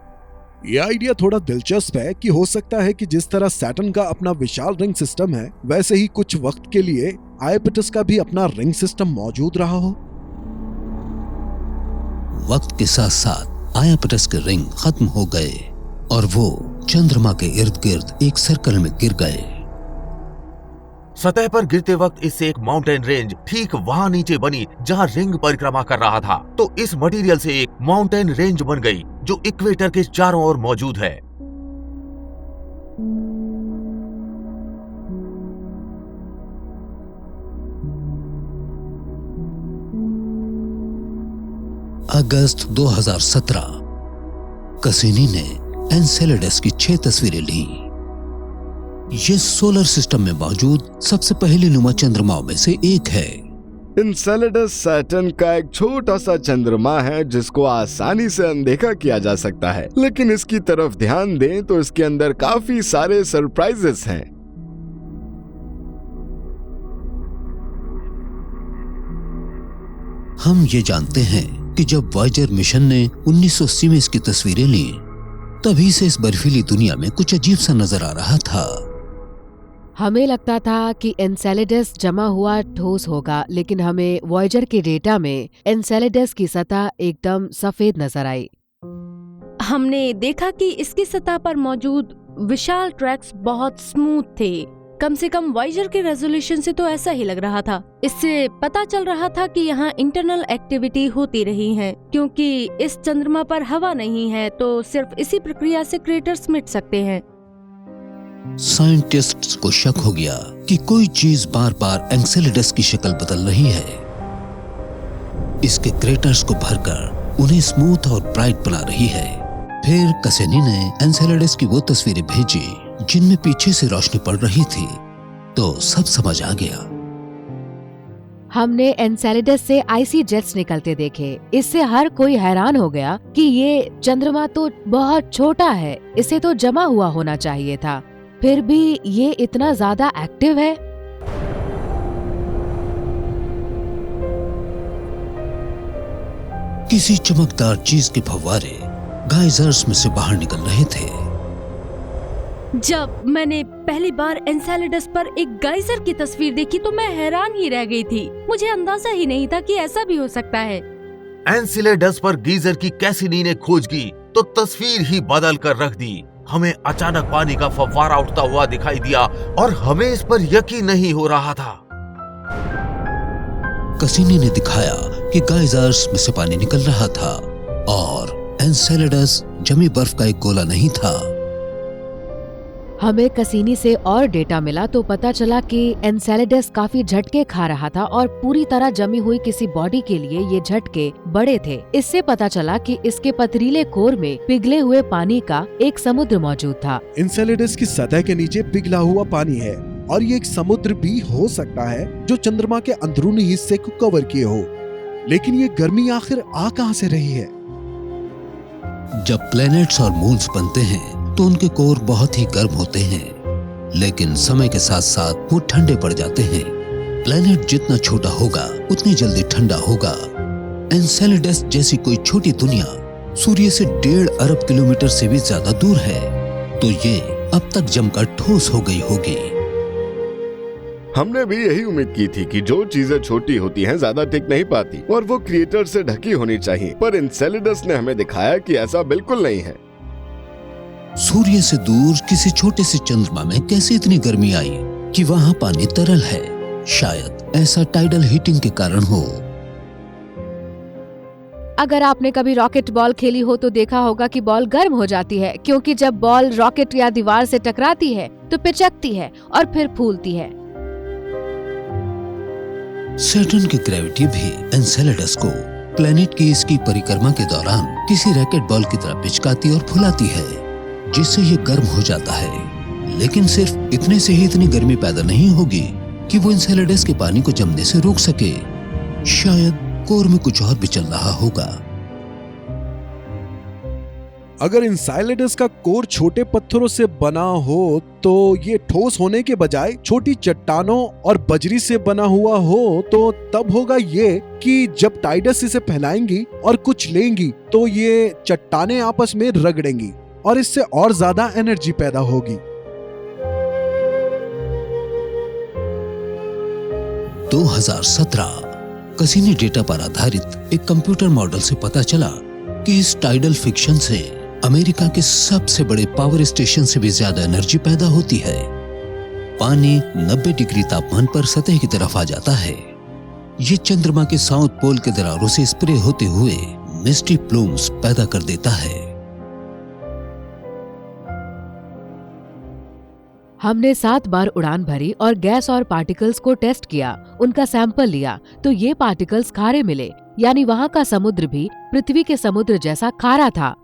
ये आइडिया थोड़ा दिलचस्प है कि हो सकता है कि जिस तरह सैटर्न का अपना विशाल रिंग सिस्टम है, वैसे ही कुछ वक्त के लिए आयापेटस का भी अपना रिंग सिस्टम मौजूद रहा हो। वक्त के साथ साथ आयापेटस के रिंग खत्म हो गए और वो चंद्रमा के इर्द गिर्द एक सर्कल में गिर गए। सतह पर गिरते वक्त इससे एक माउंटेन रेंज ठीक वहां नीचे बनी जहां रिंग परिक्रमा कर रहा था। तो इस मटेरियल से एक माउंटेन रेंज बन गई जो इक्वेटर के चारों ओर मौजूद है। अगस्त 2017 कसिनी ने एनसेलेडस की 6 तस्वीरें ली। ये सोलर सिस्टम में मौजूद सबसे पहले नुमा चंद्रमाओं में से एक है। एनसेलेडस सैटर्न का एक छोटा सा चंद्रमा है जिसको आसानी से अनदेखा किया जा सकता है, लेकिन इसकी तरफ ध्यान दें तो इसके अंदर काफी सारे सरप्राइजेस हैं। हम ये जानते हैं कि जब वॉयेजर मिशन ने 1980 में इसकी तस्वीरें ली, तभी से इस बर्फीली दुनिया में कुछ अजीब सा नजर आ रहा था। हमें लगता था कि एनसेलेडस जमा हुआ ठोस होगा, लेकिन हमें वॉयेजर के डेटा में एनसेलेडस की सतह एकदम सफेद नजर आई। हमने देखा कि इसकी सतह पर मौजूद विशाल ट्रैक्स बहुत स्मूथ थे। कम से कम वॉयेजर के रेजोल्यूशन से तो ऐसा ही लग रहा था। इससे पता चल रहा था कि यहाँ इंटरनल एक्टिविटी होती रही है, क्योंकि इस चंद्रमा पर हवा नहीं है तो सिर्फ इसी प्रक्रिया से क्रेटर्स मिट सकते हैं। साइंटिस्ट्स को शक हो गया कि कोई चीज बार बार एनसेलेडस की शक्ल बदल रही है, इसके क्रेटर्स को भरकर उन्हें स्मूथ और ब्राइट बना रही है। फिर कसिनी ने एनसेलेडस की वो तस्वीरें भेजी जिनमें पीछे से रोशनी पड़ रही थी, तो सब समझ आ गया। हमने एनसेलेडस से आइसी जेट्स निकलते देखे। इससे हर कोई हैरान हो गया कि ये चंद्रमा तो बहुत छोटा है, इसे तो जमा हुआ होना चाहिए था, फिर भी ये इतना ज्यादा एक्टिव है। किसी चमकदार चीज के फव्वारे गाइजर्स में से बाहर निकल रहे थे। जब मैंने पहली बार एनसेलेडस पर एक गाइजर की तस्वीर देखी तो मैं हैरान ही रह गई थी। मुझे अंदाजा ही नहीं था कि ऐसा भी हो सकता है। एनसेलेडस पर गीजर की कैसिनी ने खोज की तो तस्वीर ही बदल कर रख दी। हमें अचानक पानी का फव्वारा उठता हुआ दिखाई दिया और हमें इस पर यकीन नहीं हो रहा था। कसिनी ने दिखाया कि गाइजर्स में से पानी निकल रहा था और एनसेलेडस जमी बर्फ का एक गोला नहीं था। हमें कसिनी से और डेटा मिला तो पता चला कि एनसेलेडस काफी झटके खा रहा था और पूरी तरह जमी हुई किसी बॉडी के लिए ये झटके बड़े थे। इससे पता चला कि इसके पथरीले कोर में पिघले हुए पानी का एक समुद्र मौजूद था। एनसेलेडस की सतह के नीचे पिघला हुआ पानी है और ये एक समुद्र भी हो सकता है जो चंद्रमा के अंदरूनी हिस्से को कवर किए हो। लेकिन ये गर्मी आखिर आ कहां से रही है? जब प्लैनेट्स और मून्स बनते हैं तो उनके कोर बहुत ही गर्म होते हैं, लेकिन समय के साथ साथ वो ठंडे पड़ जाते हैं। प्लैनेट जितना छोटा होगा उतनी जल्दी ठंडा होगा। एनसेलेडस जैसी कोई छोटी दुनिया सूर्य से 1.5 अरब किलोमीटर से भी ज्यादा दूर है, तो ये अब तक जमकर ठोस हो गई होगी। हमने भी यही उम्मीद की थी कि जो चीजें छोटी होती हैं ज्यादा टिक नहीं पाती और वो क्रिएटर से ढकी होनी चाहिए, पर एनसेलेडस ने हमें दिखाया कि ऐसा बिल्कुल नहीं है। सूर्य से दूर किसी छोटे से चंद्रमा में कैसे इतनी गर्मी आई कि वहां पानी तरल है? शायद ऐसा टाइडल हीटिंग के कारण हो। अगर आपने कभी रॉकेट बॉल खेली हो तो देखा होगा कि बॉल गर्म हो जाती है, क्योंकि जब बॉल रॉकेट या दीवार से टकराती है तो पिचकती है और फिर फूलती है। सैटर्न की ग्रेविटी भी एनसेलेडस को प्लेनेट की इसकी परिक्रमा के दौरान किसी रैकेट बॉल की तरह पिचकाती और फुलाती है, जिससे ये गर्म हो जाता है। लेकिन सिर्फ इतने से ही इतनी गर्मी पैदा नहीं होगी कि वो एनसेलेडस के पानी को जमने से रोक सके। शायद कोर में कुछ और भी चल रहा होगा। अगर एनसेलेडस का कोर छोटे पत्थरों से बना हो तो ये ठोस होने के बजाय छोटी चट्टानों और बजरी से बना हुआ हो तो तब होगा ये कि जब टाइडस इसे फैलाएंगी और कुछ लेंगी तो ये चट्टानें आपस में रगड़ेंगी और इससे और ज्यादा एनर्जी पैदा होगी। 2017 कसीनी डेटा पर आधारित एक कंप्यूटर मॉडल से पता चला कि इस टाइडल फिक्शन से अमेरिका के सबसे बड़े पावर स्टेशन से भी ज्यादा एनर्जी पैदा होती है। पानी 90 डिग्री तापमान पर सतह की तरफ आ जाता है। ये चंद्रमा के साउथ पोल के दरारों से स्प्रे होते हुए मिस्टी प्लूम्स पैदा कर देता है। हमने 7 बार उड़ान भरी और गैस और पार्टिकल्स को टेस्ट किया, उनका सैंपल लिया तो ये पार्टिकल्स खारे मिले, यानी वहाँ का समुद्र भी पृथ्वी के समुद्र जैसा खारा था।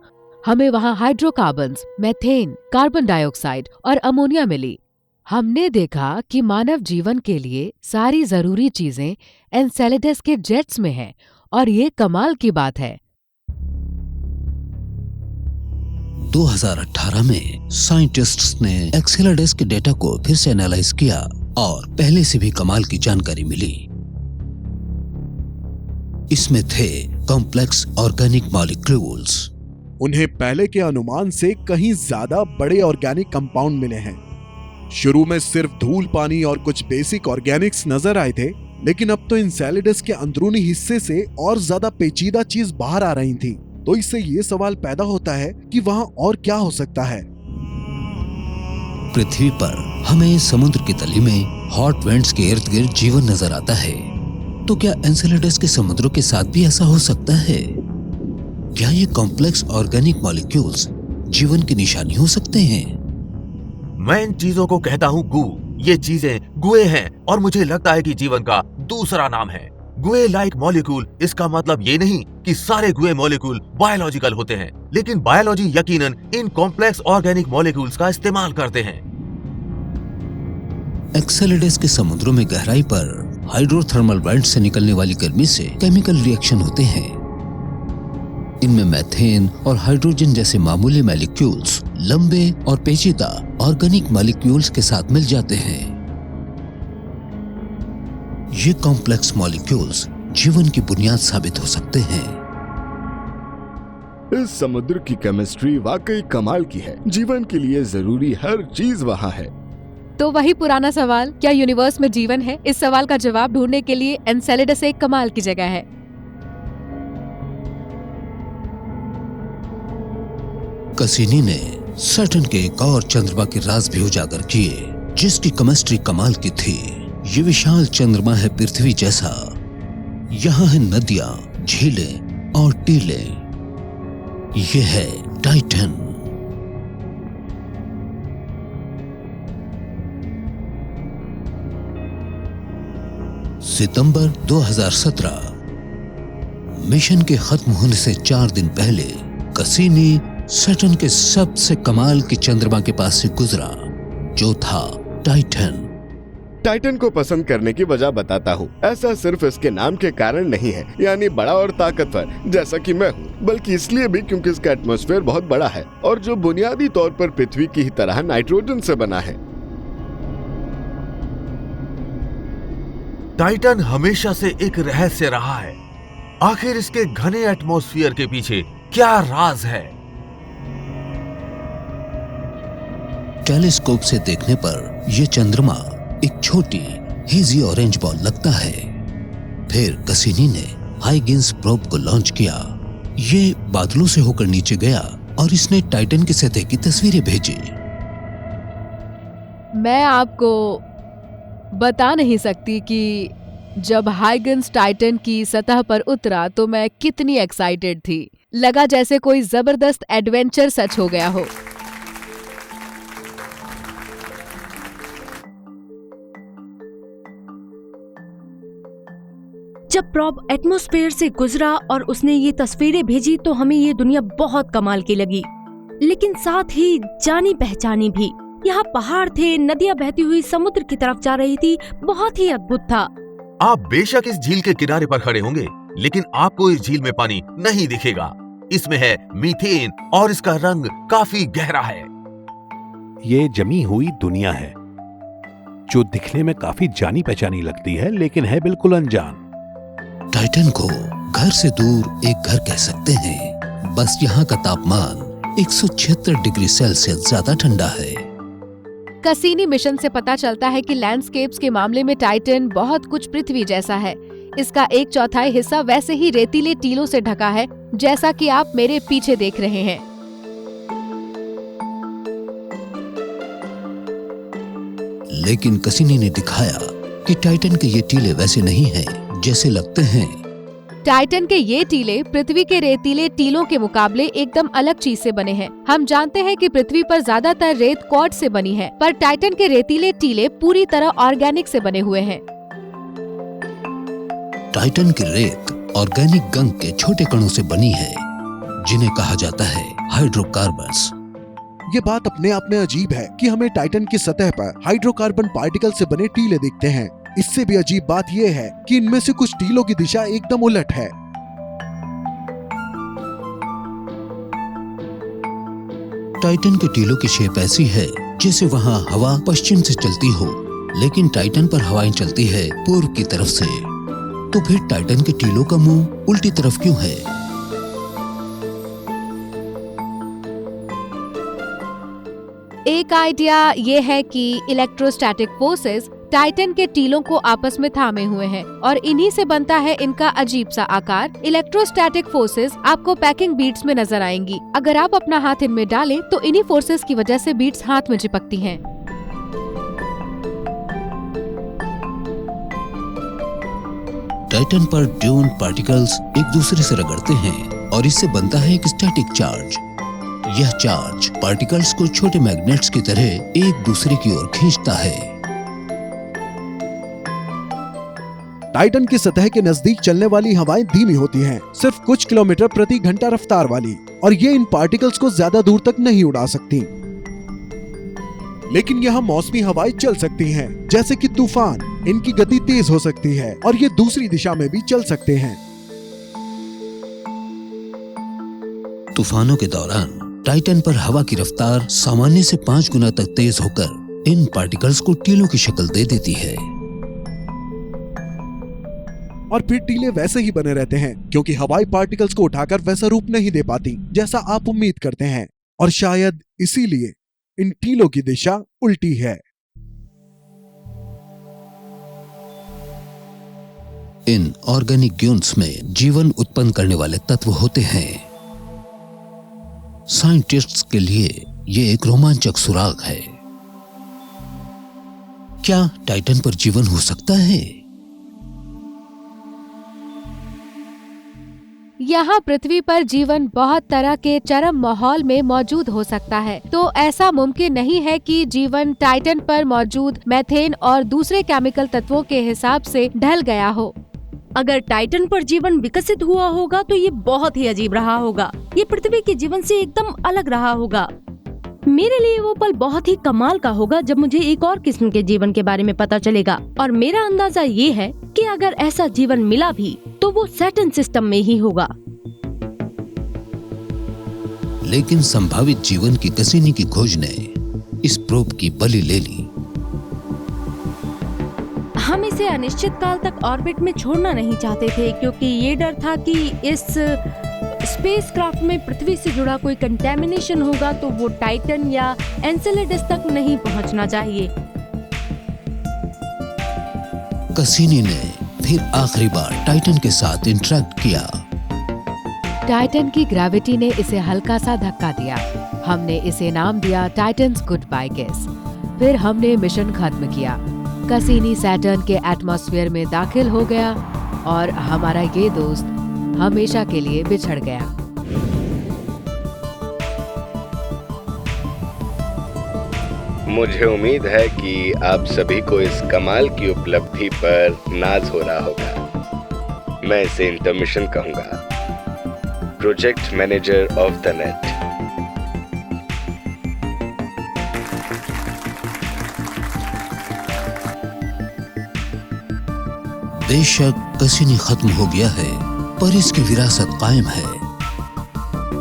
हमें वहाँ हाइड्रोकार्बन्स, मीथेन, कार्बन डाइऑक्साइड और अमोनिया मिली। हमने देखा कि मानव जीवन के लिए सारी जरूरी चीजें एनसेलेडस के जेट्स में हैं और ये कमाल की बात है। 2018 में साइंटिस्ट्स ने एनसेलेडस के डेटा को फिर से एनालाइज किया और पहले से भी कमाल की जानकारी मिली। इसमें थे कॉम्प्लेक्स ऑर्गेनिक मॉलिक्यूल्स। उन्हें पहले के अनुमान से कहीं ज्यादा बड़े ऑर्गेनिक कंपाउंड मिले हैं। शुरू में सिर्फ धूल, पानी और कुछ बेसिक ऑर्गेनिक्स नजर आए थे, लेकिन अब तो एनसेलेडस के अंदरूनी हिस्से से और ज्यादा पेचीदा चीज बाहर आ रही थी। तो इससे ये सवाल पैदा होता है कि वहां और क्या हो सकता है। पृथ्वी पर हमें समुद्र की तली में हॉट वेंट्स के इर्द गिर्द जीवन नजर आता है, तो क्या एनसेलेडस के समुद्रों के साथ भी ऐसा हो सकता है? क्या ये कॉम्प्लेक्स ऑर्गेनिक मॉलिक्यूल्स जीवन की निशानी हो सकते हैं? मैं इन चीजों को कहता हूँ गू। ये चीजें गुए हैं और मुझे लगता है कि जीवन का दूसरा नाम है गुए लाइक मॉलिक्यूल। इसका मतलब ये नहीं कि सारे गुए मॉलिक्यूल बायोलॉजिकल होते हैं, लेकिन बायोलॉजी यकीनन इन कॉम्प्लेक्स ऑर्गेनिक मॉलिक्यूल्स का इस्तेमाल करते हैं। एनसेलेडस के समुद्रों में गहराई पर हाइड्रोथर्मल वेंट से निकलने वाली गर्मी से केमिकल रिएक्शन होते हैं। इनमें मीथेन और हाइड्रोजन जैसे मामूली मॉलिक्यूल्स लंबे और पेचीदा ऑर्गेनिक मॉलिक्यूल्स के साथ मिल जाते हैं। ये कॉम्प्लेक्स मॉलिक्यूल्स जीवन की बुनियाद साबित हो सकते हैं। इस समुद्र की केमिस्ट्री वाकई कमाल की है। जीवन के लिए जरूरी हर चीज वहाँ है। तो वही पुराना सवाल, क्या यूनिवर्स में जीवन है? इस सवाल का जवाब ढूंढने के लिए एनसेलेडस एक कमाल की जगह है। कसीनी ने सैटर्न के एक और चंद्रमा के राज भी उजागर किए, जिसकी केमिस्ट्री कमाल की थी। ये विशाल चंद्रमा है पृथ्वी जैसा। यहाँ है नदियां, झीलें और टीले। ये है टाइटन। सितंबर 2017 मिशन के खत्म होने से 4 दिन पहले कसीनी सैटर्न के सबसे कमाल के चंद्रमा के पास से गुजरा, जो था टाइटन। टाइटन को पसंद करने की वजह बताता हूँ। ऐसा सिर्फ इसके नाम के कारण नहीं है, यानी बड़ा और ताकतवर जैसा कि मैं हूँ, बल्कि इसलिए भी क्योंकि इसका एटमॉस्फेयर बहुत बड़ा है और जो बुनियादी तौर पर पृथ्वी की ही तरह नाइट्रोजन से बना है। टाइटन हमेशा से एक रहस्य रहा है। आखिर इसके घने एटमॉस्फेयर के पीछे क्या राज है? टेलीस्कोप से देखने पर यह चंद्रमा एक छोटी हेजी ऑरेंज बॉल लगता है। फिर कसीनी ने हाइगिंस प्रोब को लॉन्च किया। ये बादलों से होकर नीचे गया और इसने टाइटन की सतह की तस्वीरें भेजी। मैं आपको बता नहीं सकती कि जब हाइगन्स टाइटन की सतह पर उतरा तो मैं कितनी एक्साइटेड थी। लगा जैसे कोई जबरदस्त एडवेंचर सच हो गया हो। जब प्रॉब एटमॉस्फेयर से गुजरा और उसने ये तस्वीरें भेजी तो हमें ये दुनिया बहुत कमाल की लगी, लेकिन साथ ही जानी पहचानी भी। यहाँ पहाड़ थे, नदियाँ बहती हुई समुद्र की तरफ जा रही थी, बहुत ही अद्भुत था। आप बेशक इस झील के किनारे पर खड़े होंगे, लेकिन आपको इस झील में पानी नहीं दिखेगा। इसमें है मीथेन और इसका रंग काफी गहरा है। ये जमी हुई दुनिया है जो दिखने में काफी जानी पहचानी लगती है, लेकिन है बिल्कुल अनजान। टाइटन को घर से दूर एक घर कह सकते हैं। बस यहाँ का तापमान 176 डिग्री सेल्सियस ज्यादा ठंडा है। कसीनी मिशन से पता चलता है कि लैंडस्केप्स के मामले में टाइटन बहुत कुछ पृथ्वी जैसा है। इसका 1/4 हिस्सा वैसे ही रेतीले टीलों से ढका है, जैसा कि आप मेरे पीछे देख रहे हैं। लेकिन कसीनी ने दिखाया कि टाइटन के ये टीले वैसे नहीं हैं जैसे लगते हैं। टाइटन के ये टीले पृथ्वी के रेतीले टीलों के मुकाबले एकदम अलग चीज से बने हैं। हम जानते हैं कि पृथ्वी पर ज्यादातर रेत क्वार्ट्ज से बनी है, पर टाइटन के रेतीले टीले पूरी तरह ऑर्गेनिक से बने हुए हैं। टाइटन की रेत ऑर्गेनिक गंग के छोटे कणों से बनी है, जिन्हें कहा जाता है हाइड्रोकार्बन्स। ये बात अपने आप में अजीब है कि हमें टाइटन की सतह पर हाइड्रोकार्बन पार्टिकल से बने टीले दिखते हैं। इससे भी अजीब बात यह है कि इनमें से कुछ टीलों की दिशा एकदम उलट है। टाइटन के टीलों की शेप ऐसी है जैसे वहाँ हवा पश्चिम से चलती हो, लेकिन टाइटन पर हवाएं चलती है पूर्व की तरफ से। तो फिर टाइटन के टीलों का मुंह उल्टी तरफ क्यों है? एक आइडिया ये है कि इलेक्ट्रोस्टैटिक फोर्सेस टाइटन के टीलों को आपस में थामे हुए हैं और इन्हीं से बनता है इनका अजीब सा आकार। इलेक्ट्रोस्टैटिक फोर्सेस आपको पैकिंग बीट्स में नजर आएंगी। अगर आप अपना हाथ इनमें डालें तो इन्हीं फोर्सेस की वजह से बीट्स हाथ में चिपकती हैं। टाइटन पर ड्यून पार्टिकल्स एक दूसरे से रगड़ते हैं और इससे बनता है एक स्टैटिक चार्ज। यह चार्ज पार्टिकल्स को छोटे मैग्नेट्स की तरह एक दूसरे की ओर खींचता है। टाइटन की सतह के नजदीक चलने वाली हवाएं धीमी होती हैं, सिर्फ कुछ किलोमीटर प्रति घंटा रफ्तार वाली, और ये इन पार्टिकल्स को ज्यादा दूर तक नहीं उड़ा सकती। लेकिन यहाँ मौसमी हवाएं चल सकती हैं, जैसे कि तूफान। इनकी गति तेज हो सकती है और ये दूसरी दिशा में भी चल सकते हैं। तूफानों के दौरान टाइटन पर हवा की रफ्तार सामान्य से 5 गुना तक तेज होकर इन पार्टिकल्स को टीलों की शक्ल दे देती है। और फिर टीले वैसे ही बने रहते हैं, क्योंकि हवाई पार्टिकल्स को उठाकर वैसा रूप नहीं दे पाती जैसा आप उम्मीद करते हैं, और शायद इसीलिए इन टीलों की दिशा उल्टी है। इन ऑर्गेनिक ग्यून्स में जीवन उत्पन्न करने वाले तत्व होते हैं। साइंटिस्ट्स के लिए ये एक रोमांचक सुराग है। क्या टाइटन पर जीवन हो सकता है? यहाँ पृथ्वी पर जीवन बहुत तरह के चरम माहौल में मौजूद हो सकता है, तो ऐसा मुमकिन नहीं है कि जीवन टाइटन पर मौजूद मेथेन और दूसरे केमिकल तत्वों के हिसाब से ढल गया हो। अगर टाइटन पर जीवन विकसित हुआ होगा तो ये बहुत ही अजीब रहा होगा। ये पृथ्वी के जीवन से एकदम अलग रहा होगा। मेरे लिए वो पल बहुत ही कमाल का होगा जब मुझे एक और किस्म के जीवन के बारे में पता चलेगा, और मेरा अंदाजा ये है कि अगर ऐसा जीवन मिला भी तो वो सैटर्न सिस्टम में ही होगा। लेकिन संभावित जीवन की कसीनी की खोज ने इस प्रोब की बलि ले ली। हम इसे अनिश्चित काल तक ऑर्बिट में छोड़ना नहीं चाहते थे, क्योंकि ये डर था कि इस स्पेसक्राफ्ट में पृथ्वी से जुड़ा कोई कंटेमिनेशन होगा तो वो टाइटन या एन्सेलेडस तक नहीं पहुंचना चाहिए। कसीनी ने फिर आखिरी बार टाइटन के साथ इंटरेक्ट किया। टाइटन की ग्रेविटी ने इसे हल्का सा धक्का दिया। हमने इसे नाम दिया टाइटन्स गुड बाय किस। फिर हमने मिशन खत्म किया। कैसिनी सैटर्न के एटमॉस्फेयर में दाखिल हो गया और हमारा ये दोस्त हमेशा के लिए बिछड़ गया। मुझे उम्मीद है कि आप सभी को इस कमाल की उपलब्धि पर नाज हो रहा होगा। मैं इसे इंटरमिशन कहूंगा। Project manager of the net. बेशक कैसिनी खत्म हो गया है, पर इसकी विरासत कायम है।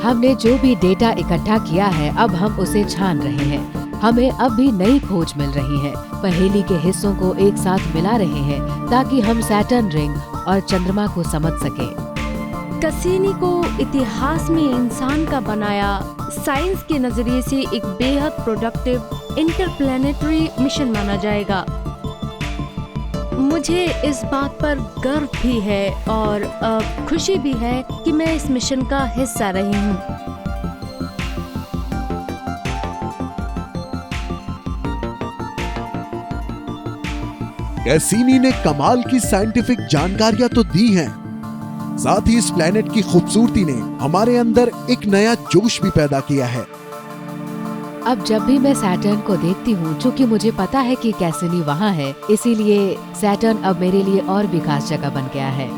हमने जो भी डेटा इकट्ठा किया है, अब हम उसे छान रहे हैं। हमें अब भी नई खोज मिल रही है। पहेली के हिस्सों को एक साथ मिला रहे हैं ताकि हम सैटर्न रिंग और चंद्रमा को समझ सकें। कैसिनी को इतिहास में इंसान का बनाया साइंस के नजरिए से एक बेहद प्रोडक्टिव इंटरप्लैनेटरी मिशन माना जाएगा। मुझे इस बात पर गर्व भी है और खुशी भी है कि मैं इस मिशन का हिस्सा रही हूँ। कैसिनी ने कमाल की साइंटिफिक जानकारियां तो दी हैं, साथ ही इस प्लेनेट की खूबसूरती ने हमारे अंदर एक नया जोश भी पैदा किया है। अब जब भी मैं सैटर्न को देखती हूँ, चूँकि मुझे पता है कि कैसिनी वहाँ है, इसीलिए सैटर्न अब मेरे लिए और भी खास जगह बन गया है।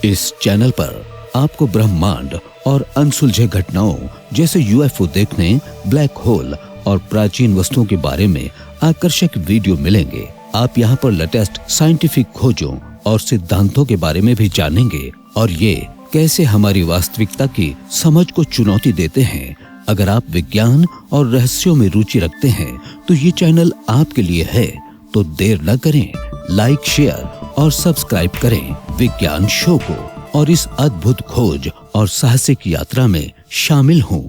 इस चैनल पर आपको ब्रह्मांड और अनसुलझे घटनाओं जैसे यूएफओ देखने, ब्लैक होल और प्राचीन वस्तुओं के बारे में आकर्षक वीडियो मिलेंगे। आप यहाँ पर लेटेस्ट साइंटिफिक खोजों और सिद्धांतों के बारे में भी जानेंगे और ये कैसे हमारी वास्तविकता की समझ को चुनौती देते हैं। अगर आप विज्ञान और रहस्यों में रुचि रखते हैं तो ये चैनल आपके लिए है। तो देर न करें, लाइक, शेयर और सब्सक्राइब करें विज्ञान शो को और इस अद्भुत खोज और साहसिक यात्रा में शामिल हों।